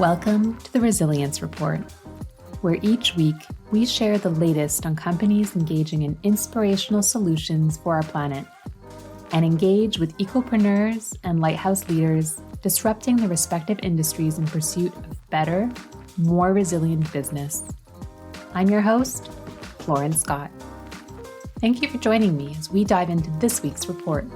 Welcome to the Resilience Report, where each week we share the latest on companies engaging in inspirational solutions for our planet and engage with ecopreneurs and lighthouse leaders disrupting their respective industries in pursuit of better, more resilient business. I'm your host, Florence Scott. Thank you for joining me as we dive into this week's report.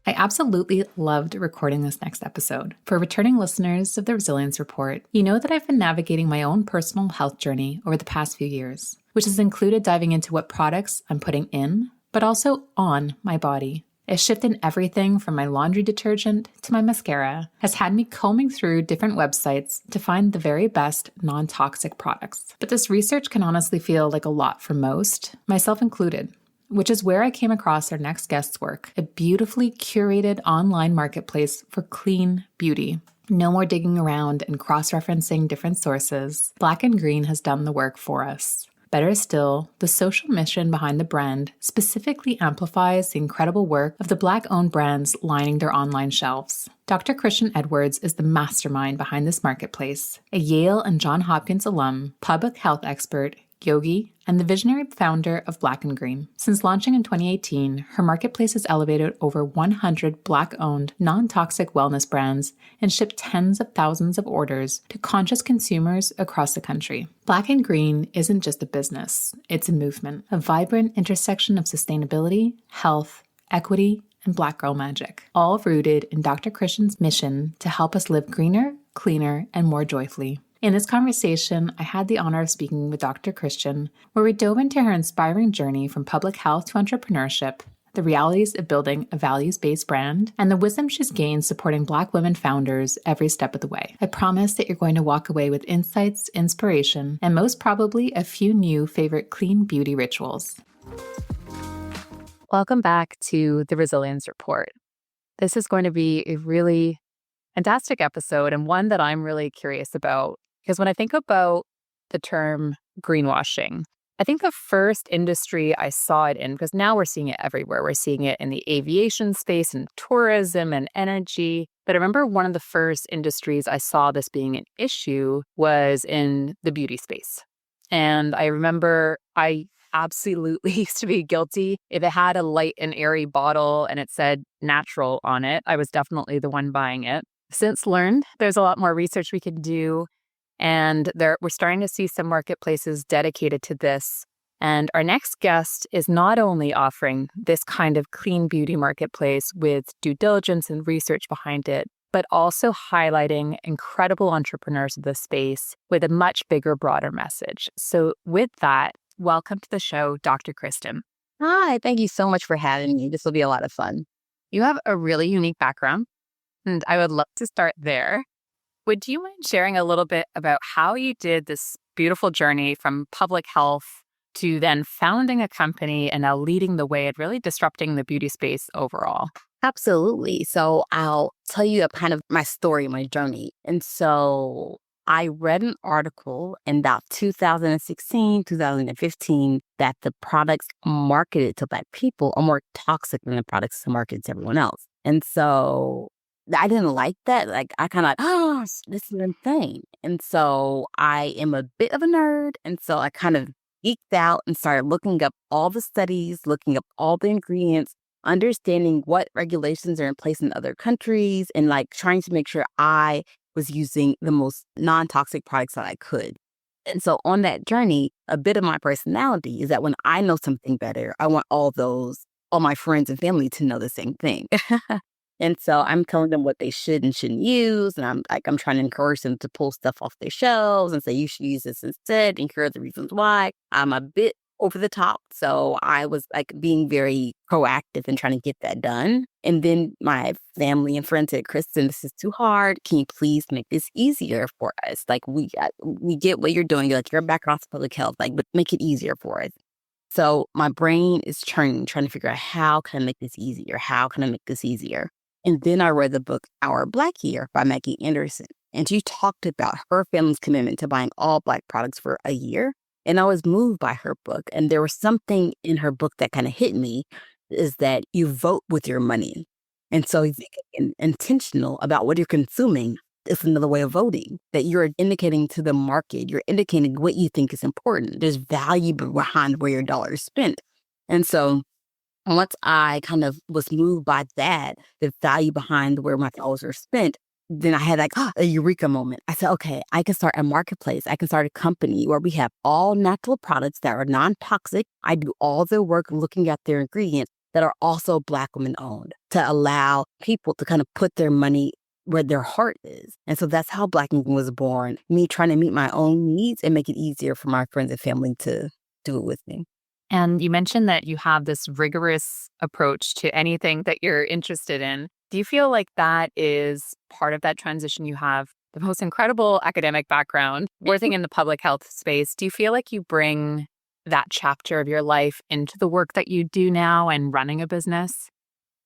I absolutely loved recording this next episode. For returning listeners of the Resilience Report, you know that I've been navigating my own personal health journey over the past few years, which has included diving into what products I'm putting in, but also on my body. A shift in everything from my laundry detergent to my mascara has had me combing through different websites to find the very best non-toxic products. But this research can honestly feel like a lot for most, myself included, which is where I came across our next guest's work, a beautifully curated online marketplace for clean beauty. No more digging around and cross-referencing different sources. Black and Green has done the work for us. Better still, the social mission behind the brand specifically amplifies the incredible work of the Black-owned brands lining their online shelves. Dr. Kristian Edwards is the mastermind behind this marketplace, a Yale and Johns Hopkins alum, public health expert, yogi, and the visionary founder of Black and Green. Since launching in 2018, her marketplace has elevated over 100 Black-owned, non-toxic wellness brands and shipped tens of thousands of orders to conscious consumers across the country. Black and Green isn't just a business, it's a movement, a vibrant intersection of sustainability, health, equity, and Black girl magic, all rooted in Dr. Kristian's mission to help us live greener, cleaner, and more joyfully. In this conversation, I had the honor of speaking with Dr. Kristian, where we dove into her inspiring journey from public health to entrepreneurship, the realities of building a values-based brand, and the wisdom she's gained supporting Black women founders every step of the way. I promise that you're going to walk away with insights, inspiration, and most probably a few new favorite clean beauty rituals. Welcome back to the Resilience Report. This is going to be a really fantastic episode and one that I'm really curious about. Because when I think about the term greenwashing, I think the first industry I saw it in, because now we're seeing it everywhere. We're seeing it in the aviation space and tourism and energy. But I remember one of the first industries I saw this being an issue was in the beauty space. And I remember I absolutely used to be guilty. If it had a light and airy bottle and it said natural on it, I was definitely the one buying it. Since learned, there's a lot more research we can do. And we're starting to see some marketplaces dedicated to this. And our next guest is not only offering this kind of clean beauty marketplace with due diligence and research behind it, but also highlighting incredible entrepreneurs of the space with a much bigger, broader message. So with that, welcome to the show, Dr. Kristian. Hi, thank you so much for having me. This will be a lot of fun. You have a really unique background, and I would love to start there. Would you mind sharing a little bit about how you did this beautiful journey from public health to then founding a company and now leading the way at really disrupting the beauty space overall? Absolutely. So I'll tell you a kind of my story, my journey. And so I read an article in about 2016, 2015 that the products marketed to Black people are more toxic than the products marketed to everyone else. And so I didn't like that. Like, I kind of this is insane. And so I am a bit of a nerd. And so I kind of geeked out and started looking up all the studies, looking up all the ingredients, understanding what regulations are in place in other countries, and like trying to make sure I was using the most non-toxic products that I could. And so on that journey, a bit of my personality is that when I know something better, I want all my friends and family to know the same thing. And so I'm telling them what they should and shouldn't use. And I'm trying to encourage them to pull stuff off their shelves and say, you should use this instead, and here are the reasons why. I'm a bit over the top. So I was like being very proactive in trying to get that done. And then my family and friends said, Kristian, this is too hard. Can you please make this easier for us? Like, we get what you're doing. You're like, you're back off public health, like, but make it easier for us. So my brain is churning, trying to figure out how can I make this easier? How can I make this easier? And then I read the book Our Black Year by Maggie Anderson. And she talked about her family's commitment to buying all Black products for a year. And I was moved by her book. And there was something in her book that kind of hit me is that you vote with your money. And so if you're intentional about what you're consuming, it's another way of voting, that you're indicating to the market, you're indicating what you think is important. There's value behind where your dollar is spent. And so once I kind of was moved by that, the value behind where my dollars are spent, then I had like a eureka moment. I said, okay, I can start a marketplace. I can start a company where we have all natural products that are non-toxic. I do all the work looking at their ingredients that are also Black women owned, to allow people to kind of put their money where their heart is. And so that's how Black and Green was born, me trying to meet my own needs and make it easier for my friends and family to do it with me. And you mentioned that you have this rigorous approach to anything that you're interested in. Do you feel like that is part of that transition? You have the most incredible academic background, working in the public health space. Do you feel like you bring that chapter of your life into the work that you do now and running a business?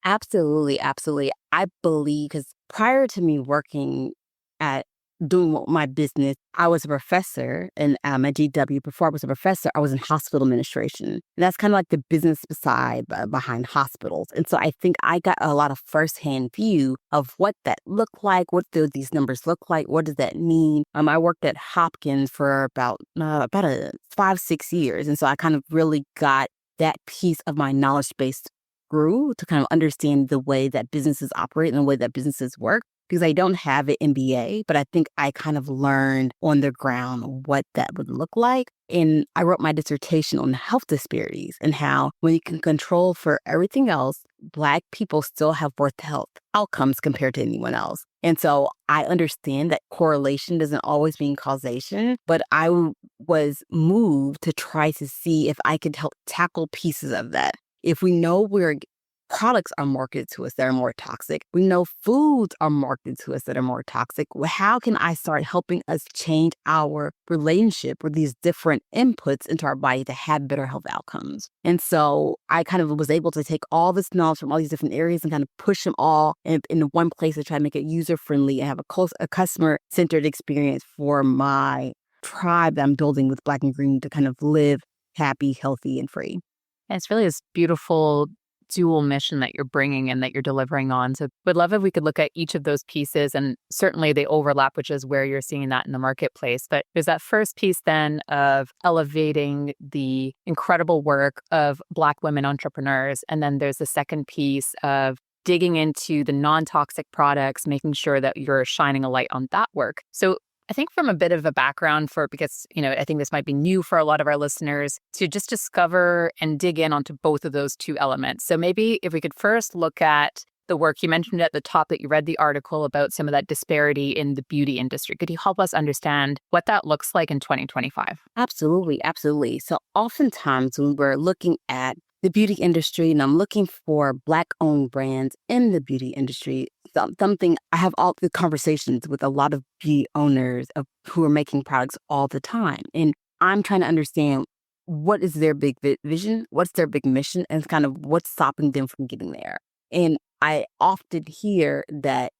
Absolutely, absolutely. I believe, because prior to me working at doing my business, I was a professor in at GW. Before I was a professor, I was in hospital administration. And that's kind of like the business side behind hospitals. And so I think I got a lot of firsthand view of what that looked like. What do these numbers look like? What does that mean? I worked at Hopkins for about 5-6 years. And so I kind of really got that piece of my knowledge base grew to kind of understand the way that businesses operate and the way that businesses work, because I don't have an MBA, but I think I kind of learned on the ground what that would look like. And I wrote my dissertation on health disparities and how when you can control for everything else, Black people still have worse health outcomes compared to anyone else. And so I understand that correlation doesn't always mean causation, but I was moved to try to see if I could help tackle pieces of that. If we know where products are marketed to us that are more toxic, we know foods are marketed to us that are more toxic, well, how can I start helping us change our relationship with these different inputs into our body to have better health outcomes? And so I kind of was able to take all this knowledge from all these different areas and kind of push them all in one place to try to make it user-friendly and have a customer-centered experience for my tribe that I'm building with Black and Green to kind of live happy, healthy, and free. And it's really this beautiful dual mission that you're bringing and that you're delivering on. So would love if we could look at each of those pieces, and certainly they overlap, which is where you're seeing that in the marketplace. But there's that first piece then of elevating the incredible work of Black women entrepreneurs. And then there's the second piece of digging into the non-toxic products, making sure that you're shining a light on that work. So I think from a bit of a background because, I think this might be new for a lot of our listeners to just discover and dig in onto both of those two elements. So maybe if we could first look at the work you mentioned at the top, that you read the article about some of that disparity in the beauty industry. Could you help us understand what that looks like in 2025? Absolutely, absolutely. So oftentimes when we're looking at the beauty industry and I'm looking for Black-owned brands in the beauty industry, something I have all the conversations with a lot of beauty owners who are making products all the time. And I'm trying to understand what is their big vision, what's their big mission, and kind of what's stopping them from getting there. And I often hear that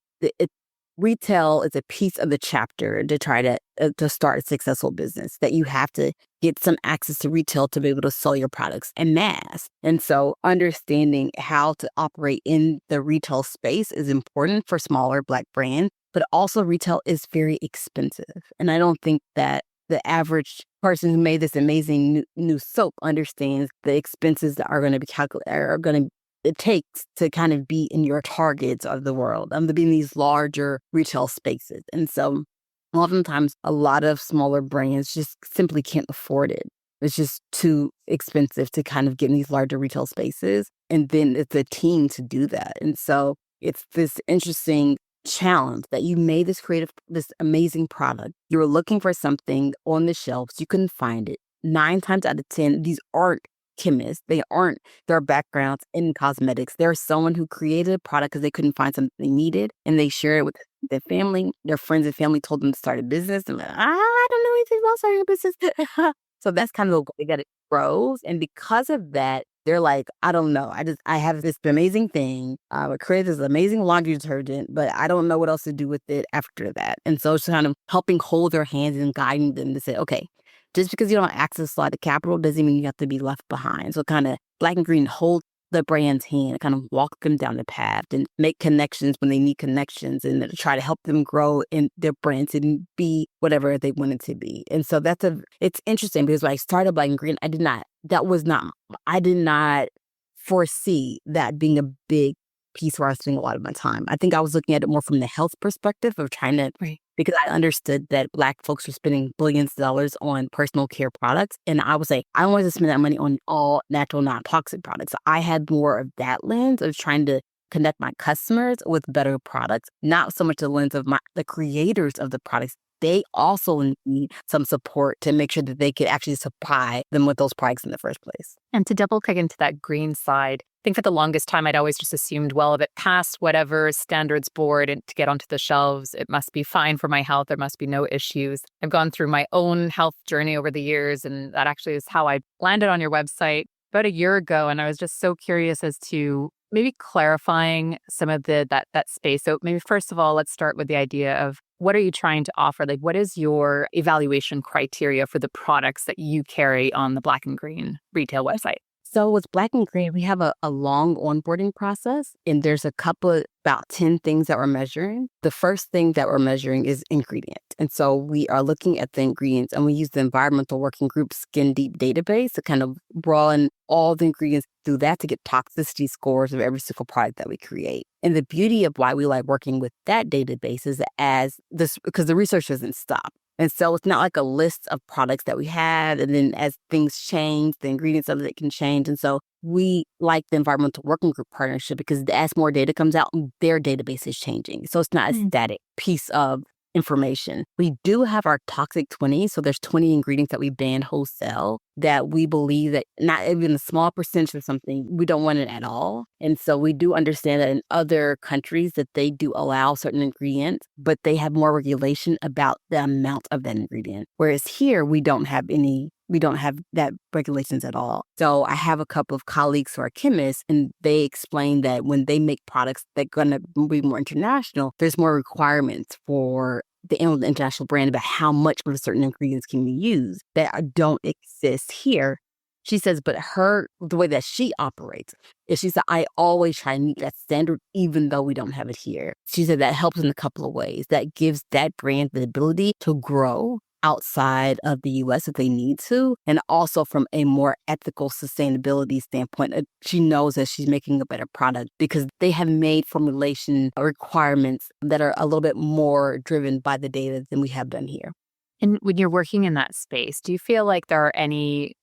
retail is a piece of the chapter to try to start a successful business, that you have to get some access to retail to be able to sell your products en masse. And so understanding how to operate in the retail space is important for smaller Black brands, but also retail is very expensive. And I don't think that the average person who made this amazing new soap understands the expenses that are going to be calculated, it takes to kind of be in your targets of the world, to be in these larger retail spaces. And so oftentimes a lot of smaller brands just simply can't afford it. It's just too expensive to kind of get in these larger retail spaces. And then it's a team to do that. And so it's this interesting challenge that you made this amazing product. You were looking for something on the shelves. You couldn't find it. 9 times out of 10, these aren't chemists. They aren't their backgrounds in cosmetics. They're someone who created a product because they couldn't find something they needed, and they share it with their family. Their friends and family told them to start a business. And like, I don't know anything about starting a business. So that's kind of the way that it grows. And because of that, they're like, I don't know. I have this amazing thing. I created this amazing laundry detergent, but I don't know what else to do with it after that. And so it's kind of helping hold their hands and guiding them to say, okay, just because you don't access a lot of capital doesn't mean you have to be left behind. So kind of Black and Green hold the brand's hand, kind of walk them down the path and make connections when they need connections and try to help them grow in their brands and be whatever they want it to be. And so it's interesting because when I started Black and Green, I did not foresee that being a big piece where I was spending a lot of my time. I think I was looking at it more from the health perspective of trying to, because I understood that Black folks were spending billions of dollars on personal care products. And I was like, I don't want to spend that money on all natural, non-toxic products. So I had more of that lens of trying to connect my customers with better products, not so much the lens of the creators of the products. They also need some support to make sure that they could actually supply them with those products in the first place. And to double click into that green side, I think for the longest time, I'd always just assumed, well, if it passed whatever standards board and to get onto the shelves, it must be fine for my health. There must be no issues. I've gone through my own health journey over the years, and that actually is how I landed on your website about a year ago. And I was just so curious as to maybe clarifying some of that space. So maybe first of all, let's start with the idea of what are you trying to offer? Like, what is your evaluation criteria for the products that you carry on the Black and Green retail website? So with Black and Green, we have a long onboarding process, and there's about 10 things that we're measuring. The first thing that we're measuring is ingredient. And so we are looking at the ingredients, and we use the Environmental Working Group Skin Deep database to kind of run all the ingredients through that to get toxicity scores of every single product that we create. And the beauty of why we like working with that database is because the research doesn't stop. And so it's not like a list of products that we have, and then as things change, the ingredients of it can change. And so we like the Environmental Working Group partnership because as more data comes out, their database is changing. So it's not a static piece of information. We do have our toxic 20. So there's 20 ingredients that we ban wholesale that we believe that not even a small percentage of something, we don't want it at all. And so we do understand that in other countries that they do allow certain ingredients, but they have more regulation about the amount of that ingredient. Whereas here, we don't have that regulations at all. So I have a couple of colleagues who are chemists, and they explain that when they make products that are going to be more international, there's more requirements for the international brand about how much of certain ingredients can be used that don't exist here. She says, but the way that she operates is she said, I always try to meet that standard, even though we don't have it here. She said that helps in a couple of ways. That gives that brand the ability to grow outside of the U.S. if they need to, and also from a more ethical sustainability standpoint, she knows that she's making a better product because they have made formulation requirements that are a little bit more driven by the data than we have done here. And when you're working in that space, do you feel like there are any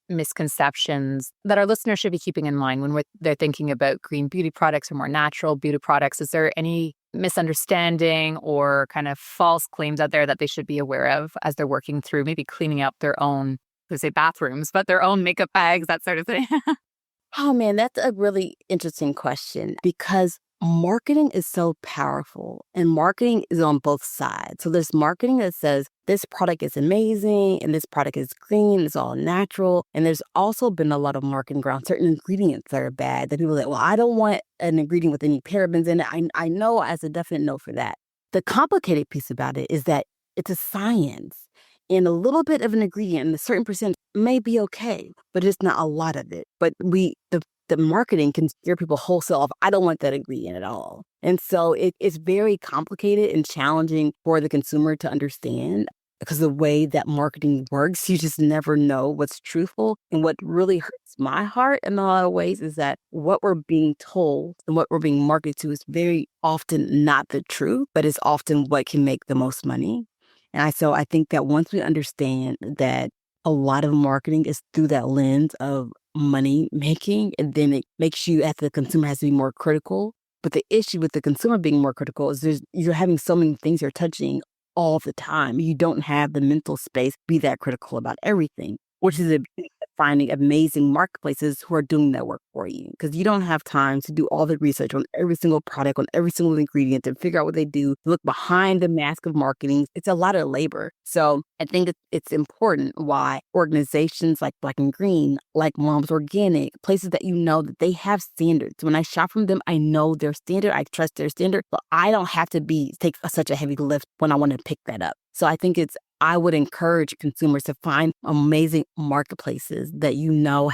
misconceptions that our listeners should be keeping in mind when they're thinking about green beauty products or more natural beauty products? Is there any misunderstanding or kind of false claims out there that they should be aware of as they're working through maybe cleaning up their own, let's say bathrooms, but their own makeup bags, that sort of thing? Oh man, that's a really interesting question because marketing is so powerful and marketing is on both sides. So there's marketing that says this product is amazing and this product is green, it's all natural. And there's also been a lot of marketing around certain ingredients that are bad that people are like, well, I don't want an ingredient with any parabens in it. I know as a definite no for that. The complicated piece about it is that it's a science. And a little bit of an ingredient and a certain percent may be okay, but it's not a lot of it. But the marketing can scare people wholesale off. I don't want that ingredient at all. And so it's very complicated and challenging for the consumer to understand because the way that marketing works, you just never know what's truthful. And what really hurts my heart in a lot of ways is that what we're being told and what we're being marketed to is very often not the truth, but is often what can make the most money. And so I think that once we understand that a lot of marketing is through that lens of money making, and then it makes you, as the consumer, has to be more critical. But the issue with the consumer being more critical is you're having so many things you're touching all the time. You don't have the mental space to be that critical about everything, which is finding amazing marketplaces who are doing that work for you. Because you don't have time to do all the research on every single product, on every single ingredient, to figure out what they do, look behind the mask of marketing. It's a lot of labor. So I think it's important why organizations like Black and Green, like Mom's Organic, places that you know that they have standards. When I shop from them, I know their standard, I trust their standard, but I don't have to take such a heavy lift when I want to pick that up. So I think it's I would encourage consumers to find amazing marketplaces that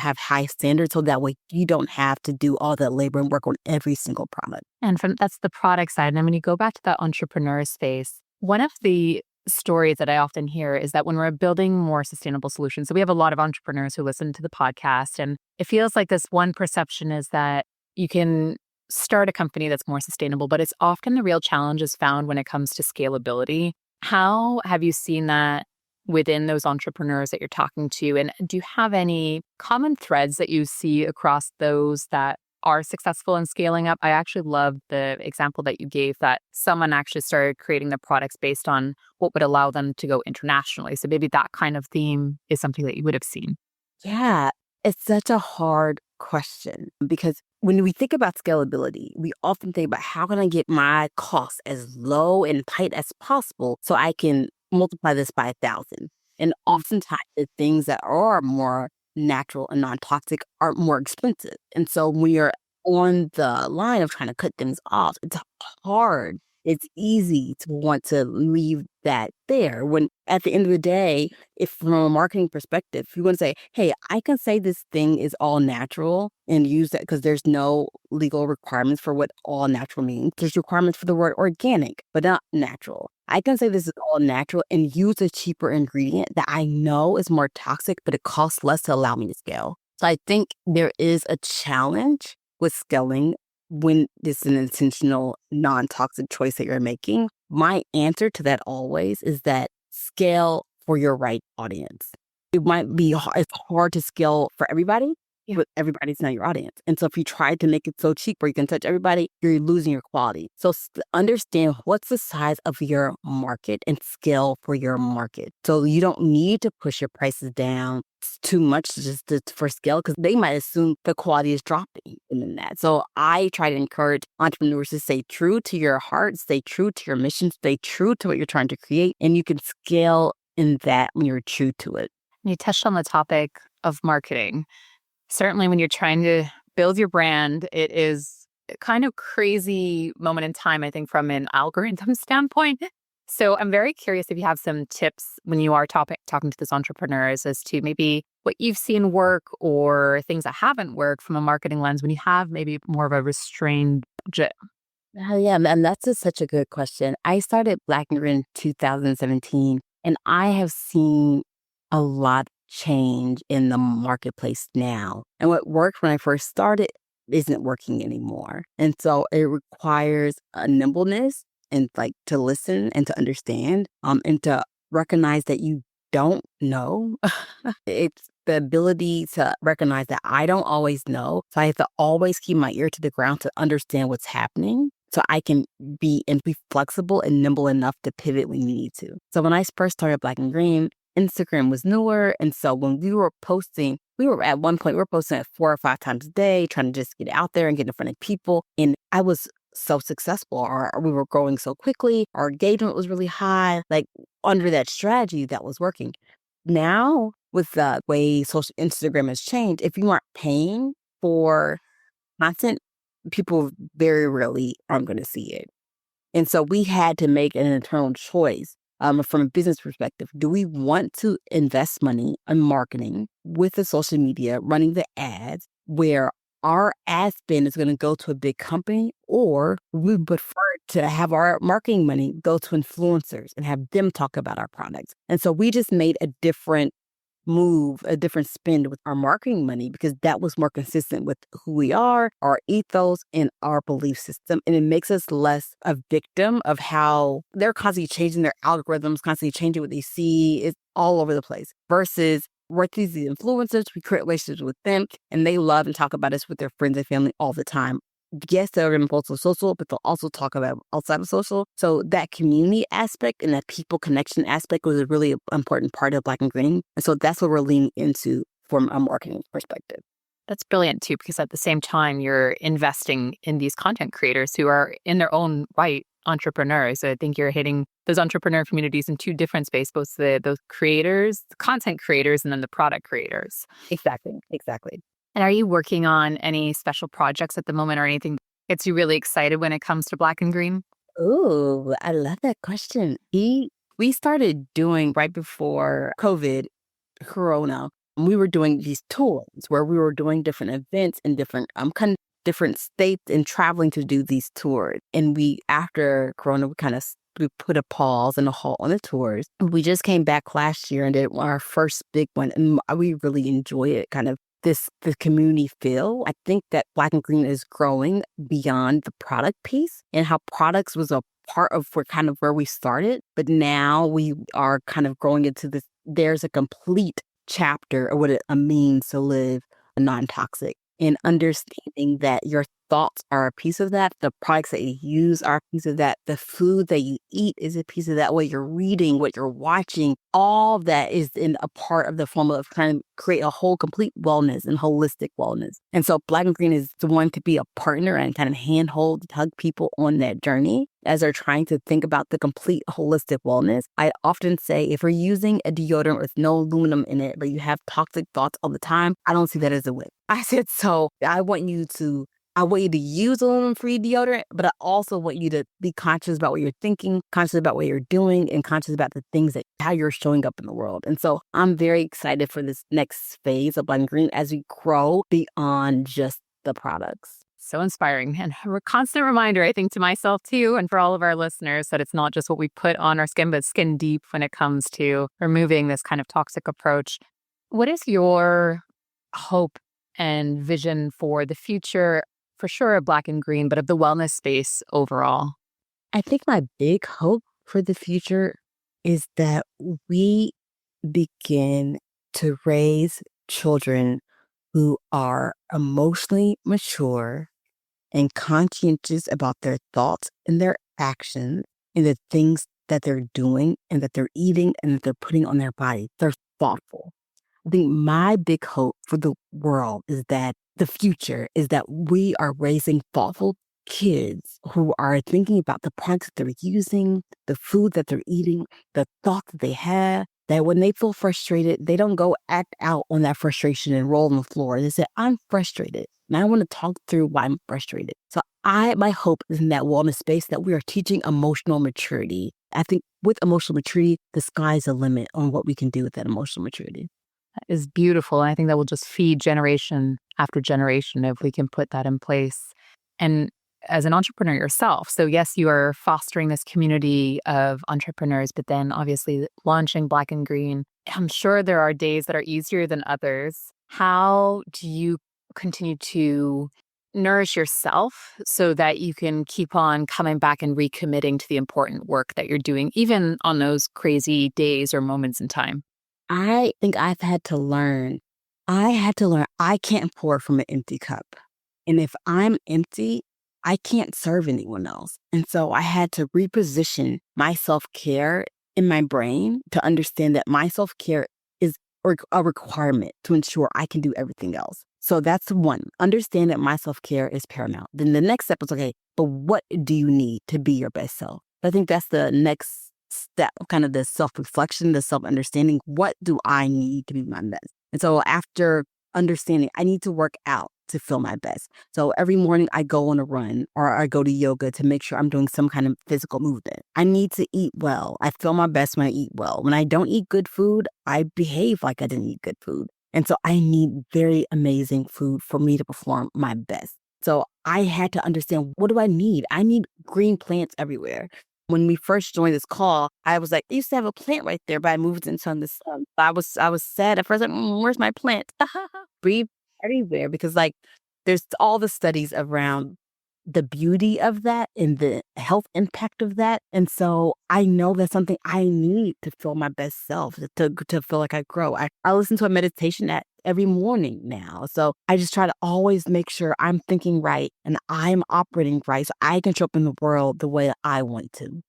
have high standards, so that way you don't have to do all that labor and work on every single product. And that's the product side. And when you go back to that entrepreneur space, one of the stories that I often hear is that when we're building more sustainable solutions, so we have a lot of entrepreneurs who listen to the podcast, and it feels like this one perception is that you can start a company that's more sustainable, but it's often the real challenge is found when it comes to scalability. How have you seen that within those entrepreneurs that you're talking to? And do you have any common threads that you see across those that are successful in scaling up? I actually love the example that you gave that someone actually started creating the products based on what would allow them to go internationally. So maybe that kind of theme is something that you would have seen. Yeah, it's such a hard question because when we think about scalability, we often think about how can I get my costs as low and tight as possible so I can multiply this by 1,000. And oftentimes the things that are more natural and non-toxic are more expensive. And so when you're on the line of trying to cut things off, it's hard. It's easy to want to leave that there when at the end of the day, if from a marketing perspective, you want to say, hey, I can say this thing is all natural and use that because there's no legal requirements for what all natural means. There's requirements for the word organic, but not natural. I can say this is all natural and use a cheaper ingredient that I know is more toxic, but it costs less to allow me to scale. So I think there is a challenge with scaling when it's an intentional, non-toxic choice that you're making. My answer to that always is that scale for your right audience. It might be it's hard to scale for everybody, but everybody's not your audience. And so if you try to make it so cheap where you can touch everybody, you're losing your quality. So understand what's the size of your market and scale for your market. So you don't need to push your prices down too much for scale because they might assume the quality is dropping in that. So I try to encourage entrepreneurs to stay true to your heart, stay true to your mission, stay true to what you're trying to create, and you can scale in that when you're true to it. You touched on the topic of marketing. Certainly when you're trying to build your brand, it is a kind of crazy moment in time, I think, from an algorithm standpoint. So I'm very curious if you have some tips when you are talking to those entrepreneurs as to maybe what you've seen work or things that haven't worked from a marketing lens when you have maybe more of a restrained budget. Yeah, and that's such a good question. I started Black and Green in 2017, and I have seen a lot change in the marketplace now. And what worked when I first started isn't working anymore. And so it requires a nimbleness and to listen and to understand, and to recognize that you don't know. It's the ability to recognize that I don't always know. So I have to always keep my ear to the ground to understand what's happening so I can be flexible and nimble enough to pivot when you need to. So when I first started Black and Green, Instagram was newer. And so when we were posting, at one point, we were posting 4 or 5 times a day, trying to just get out there and get in front of people. And I was so successful, we were growing so quickly. Our engagement was really high, under that strategy that was working. Now, with the way social Instagram has changed, if you aren't paying for content, people very rarely aren't going to see it. And so we had to make an internal choice from a business perspective. Do we want to invest money in marketing with the social media, running the ads where our ad spend is going to go to a big company, or we prefer to have our marketing money go to influencers and have them talk about our products? And so we just made a different move, a different spend with our marketing money because that was more consistent with who we are, our ethos, and our belief system. And it makes us less a victim of how they're constantly changing their algorithms, constantly changing what they see. It's all over the place. Versus we're these influencers, we create relationships with them, and they love and talk about us with their friends and family all the time. Yes, they're in both social, but they'll also talk about outside of social. So that community aspect and that people connection aspect was a really important part of Black and Green. And so that's what we're leaning into from a marketing perspective. That's brilliant too, because at the same time, you're investing in these content creators who are in their own right entrepreneurs. So I think you're hitting those entrepreneur communities in 2 different spaces, both those creators, the content creators, and then the product creators. Exactly. And are you working on any special projects at the moment or anything that gets you really excited when it comes to Black and Green? Ooh, I love that question. We we started doing right before Corona. We were doing these tours where we were doing different events in different kind of different states and traveling to do these tours. And after Corona, we put a pause and a halt on the tours. We just came back last year and did our first big one, and we really enjoy it. Kind of the community feel. I think that Black and Green is growing beyond the product piece, and how products was a part of where we started, but now we are kind of growing into this. There's a complete chapter of what it means to live non-toxic, and understanding that your thoughts are a piece of that, the products that you use are a piece of that, the food that you eat is a piece of that, what you're reading, what you're watching, all that is in a part of the formula of trying to create a whole complete wellness and holistic wellness. And so Black and Green is the one to be a partner and kind of handhold, hug people on that journey as they're trying to think about the complete holistic wellness. I often say, if you're using a deodorant with no aluminum in it, but you have toxic thoughts all the time, I don't see that as a win. I said, so I want you to use aluminum-free deodorant, but I also want you to be conscious about what you're thinking, conscious about what you're doing, and conscious about the things how you're showing up in the world. And so I'm very excited for this next phase of Black and Green as we grow beyond just the products. So inspiring, and a constant reminder, I think, to myself too, and for all of our listeners, that it's not just what we put on our skin, but skin deep when it comes to removing this kind of toxic approach. What is your hope and vision for the future, for sure, of Black and Green, but of the wellness space overall? I think my big hope for the future is that we begin to raise children who are emotionally mature and conscientious about their thoughts and their actions and the things that they're doing and that they're eating and that they're putting on their body. They're thoughtful. I think my big hope for the world is that the future is that we are raising thoughtful kids who are thinking about the products that they're using, the food that they're eating, the thoughts that they have, that when they feel frustrated, they don't go act out on that frustration and roll on the floor. They say, I'm frustrated, and I want to talk through why I'm frustrated. So my hope is in that wellness space that we are teaching emotional maturity. I think with emotional maturity, the sky's the limit on what we can do with that emotional maturity. That is beautiful. And I think that will just feed generation after generation if we can put that in place. And as an entrepreneur yourself, so yes, you are fostering this community of entrepreneurs, but then obviously launching Black and Green. I'm sure there are days that are easier than others. How do you continue to nourish yourself so that you can keep on coming back and recommitting to the important work that you're doing, even on those crazy days or moments in time? I think I had to learn I can't pour from an empty cup. And if I'm empty, I can't serve anyone else. And so I had to reposition my self-care in my brain to understand that my self-care is a requirement to ensure I can do everything else. So that's one. Understand that my self-care is paramount. Then the next step is, okay, but what do you need to be your best self? I think that's the next step, kind of the self-reflection, the self-understanding. What do I need to be my best? And so after understanding, I need to work out to feel my best. So every morning I go on a run or I go to yoga to make sure I'm doing some kind of physical movement. I need to eat well. I feel my best when I eat well. When I don't eat good food, I behave like I didn't eat good food. And so I need very amazing food for me to perform my best. So I had to understand, what do I need? I need green plants everywhere. When we first joined this call, I was like, I used to have a plant right there, but I moved into the sun. I was sad at first, like, where's my plant? Breathe everywhere, because like there's all the studies around the beauty of that and the health impact of that. And so I know that's something I need to feel my best self, to feel like I grow. I listen to a meditation every morning now. So I just try to always make sure I'm thinking right and I'm operating right so I can show up in the world the way I want to.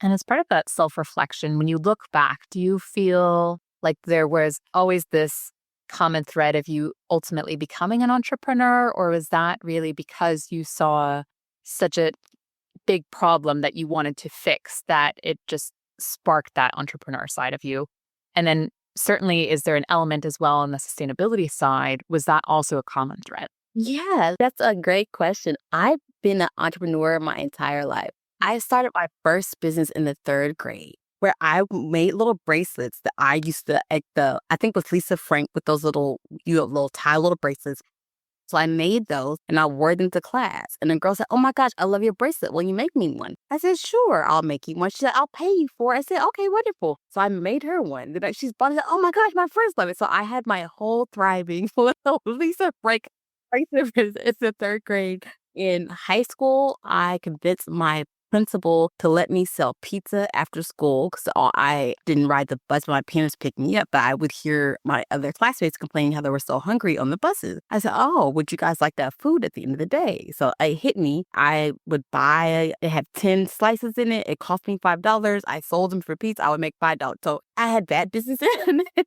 And as part of that self-reflection, when you look back, do you feel like there was always this common thread of you ultimately becoming an entrepreneur, or was that really because you saw such a big problem that you wanted to fix that it just sparked that entrepreneur side of you? And then certainly, is there an element as well on the sustainability side? Was that also a common thread? Yeah, that's a great question. I've been an entrepreneur my entire life. I started my first business in the 3rd grade, where I made little bracelets that I used to, I think with Lisa Frank with those little, little tie little bracelets. So I made those and I wore them to class. And the girl said, "Oh my gosh, I love your bracelet. Will you make me one?" I said, "Sure, I'll make you one." She said, "I'll pay you for it." I said, "Okay, wonderful." So I made her one. Then she's bought it. "Oh my gosh, my friends love it." So I had my whole thriving little Lisa Frank bracelet it's the third grade. In high school, I convinced my principal to let me sell pizza after school because I didn't ride the bus when my parents picked me up, but I would hear my other classmates complaining how they were so hungry on the buses. I said, "Oh, would you guys like that food at the end of the day?" So it hit me. I would buy, it had 10 slices in it. It cost me $5. I sold them for pizza. I would make $5. So I had bad business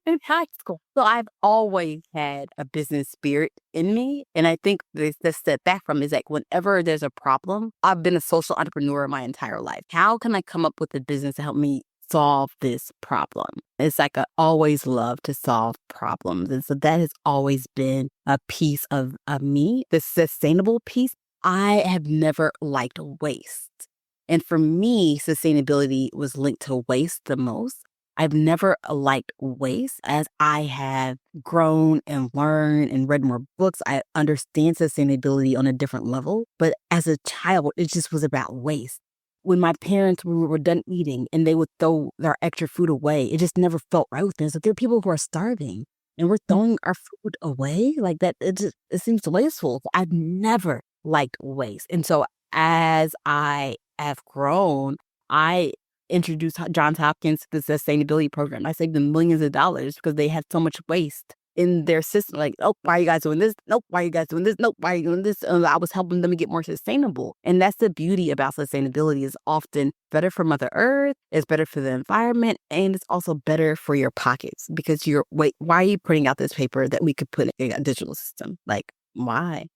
in high school. So I've always had a business spirit in me. And I think the step back from is like whenever there's a problem, I've been a social entrepreneur my entire life. How can I come up with a business to help me solve this problem? It's like I always love to solve problems. And so that has always been a piece of me, the sustainable piece. I have never liked waste. And for me, sustainability was linked to waste the most. I've never liked waste. As I have grown and learned and read more books, I understand sustainability on a different level. But as a child, it just was about waste. When my parents were done eating and they would throw their extra food away, it just never felt right with me. So there are people who are starving and we're throwing our food away like that. It seems wasteful. I've never liked waste. And so as I have grown, I introduced Johns Hopkins to the sustainability program. I saved them millions of dollars because they had so much waste in their system. Like, "Oh, why are you guys doing this? Nope, why are you guys doing this? Nope, why are you doing this?" I was helping them get more sustainable. And that's the beauty about sustainability, is often better for Mother Earth, it's better for the environment, and it's also better for your pockets because why are you putting out this paper that we could put in a digital system? Like, why?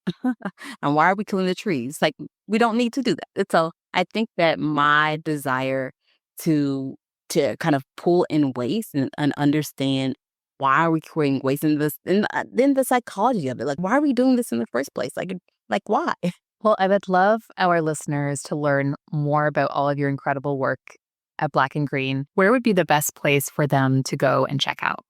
And why are we killing the trees? Like, we don't need to do that. So I think that my desire to kind of pull in waste and understand why are we creating waste in this, and then the psychology of it. Like, why are we doing this in the first place? Like why? Well, I would love our listeners to learn more about all of your incredible work at Black and Green. Where would be the best place for them to go and check out?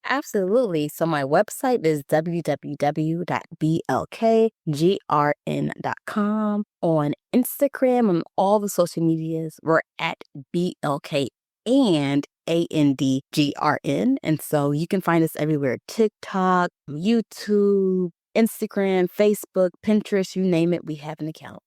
Absolutely. So my website is www.blkgrn.com. On Instagram and all the social medias, we're at BLK and ANDGRN. And so you can find us everywhere: TikTok, YouTube, Instagram, Facebook, Pinterest, you name it, we have an account.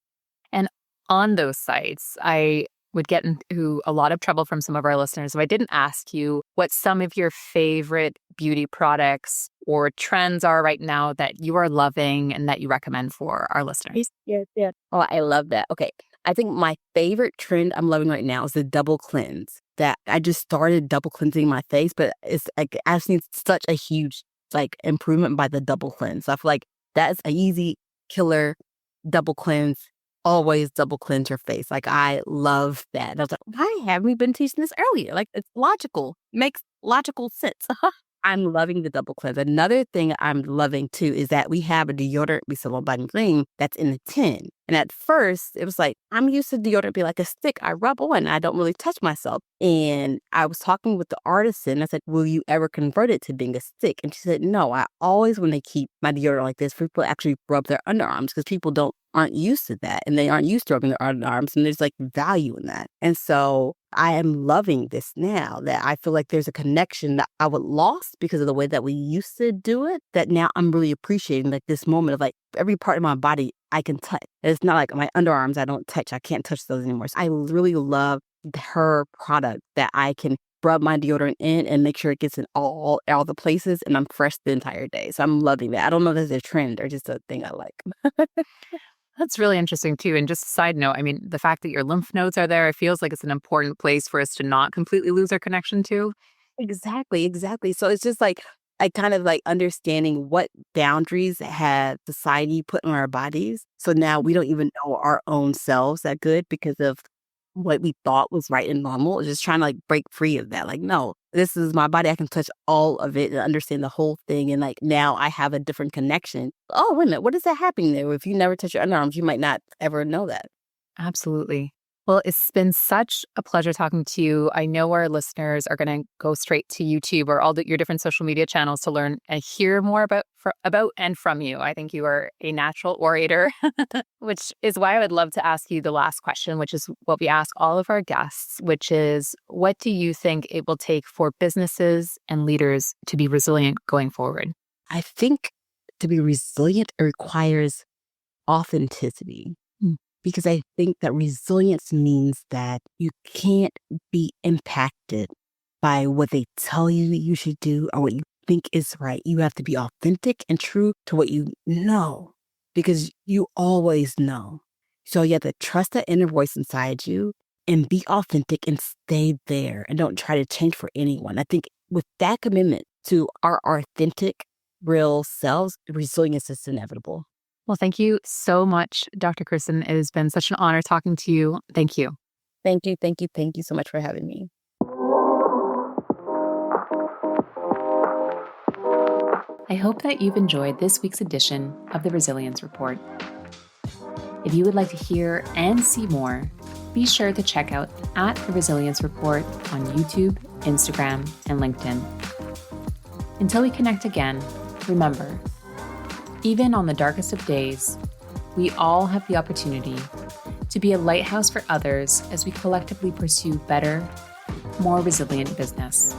And on those sites, I would get into a lot of trouble from some of our listeners if I didn't ask you what some of your favorite beauty products or trends are right now that you are loving and that you recommend for our listeners. Yes, yes. Oh, I love that. Okay. I think my favorite trend I'm loving right now is the double cleanse. That I just started double cleansing my face, but it's like I've seen such a huge improvement by the double cleanse. So I feel like that's an easy killer. Double cleanse. Always double cleanse your face. Like, I love that. And I was like, why haven't we been teaching this earlier? Like, it's logical. Makes logical sense. I'm loving the double cleanse. Another thing I'm loving too is that we have a deodorant we sell on Black and Green that's in a tin. And at first, it was like, I'm used to deodorant being like a stick I rub on. I don't really touch myself. And I was talking with the artisan. I said, "Will you ever convert it to being a stick?" And she said, "No, I always, when they keep my deodorant like this, people actually rub their underarms because people aren't used to that, and they aren't used to rubbing their underarms, and there's value in that." And so I am loving this now, that I feel like there's a connection that I would lost because of the way that we used to do it, that now I'm really appreciating this moment of every part of my body I can touch. It's not like my underarms I don't touch. I can't touch those anymore. So I really love her product that I can rub my deodorant in and make sure it gets in all the places, and I'm fresh the entire day. So I'm loving that. I don't know if that's a trend or just a thing I like. That's really interesting too. And just a side note, I mean, the fact that your lymph nodes are there, it feels like it's an important place for us to not completely lose our connection to. Exactly. So it's just I kind of understanding what boundaries have society put on our bodies. So now we don't even know our own selves that good because of what we thought was right and normal. It's just trying to break free of that. No, this is my body. I can touch all of it and understand the whole thing. And now I have a different connection. Oh, wait a minute. What is that happening there? If you never touch your underarms, you might not ever know that. Absolutely. Well, it's been such a pleasure talking to you. I know our listeners are going to go straight to YouTube or all your different social media channels to learn and hear more about and from you. I think you are a natural orator, which is why I would love to ask you the last question, which is what we ask all of our guests, which is, what do you think it will take for businesses and leaders to be resilient going forward? I think to be resilient, it requires authenticity. Because I think that resilience means that you can't be impacted by what they tell you you should do or what you think is right. You have to be authentic and true to what you know, because you always know. So you have to trust that inner voice inside you and be authentic and stay there and don't try to change for anyone. I think with that commitment to our authentic, real selves, resilience is inevitable. Well, thank you so much, Dr. Kristian. It has been such an honor talking to you. Thank you. Thank you. Thank you. Thank you so much for having me. I hope that you've enjoyed this week's edition of the Resilience Report. If you would like to hear and see more, be sure to check out @The Resilience Report on YouTube, Instagram, and LinkedIn. Until we connect again, remember, even on the darkest of days, we all have the opportunity to be a lighthouse for others as we collectively pursue better, more resilient business.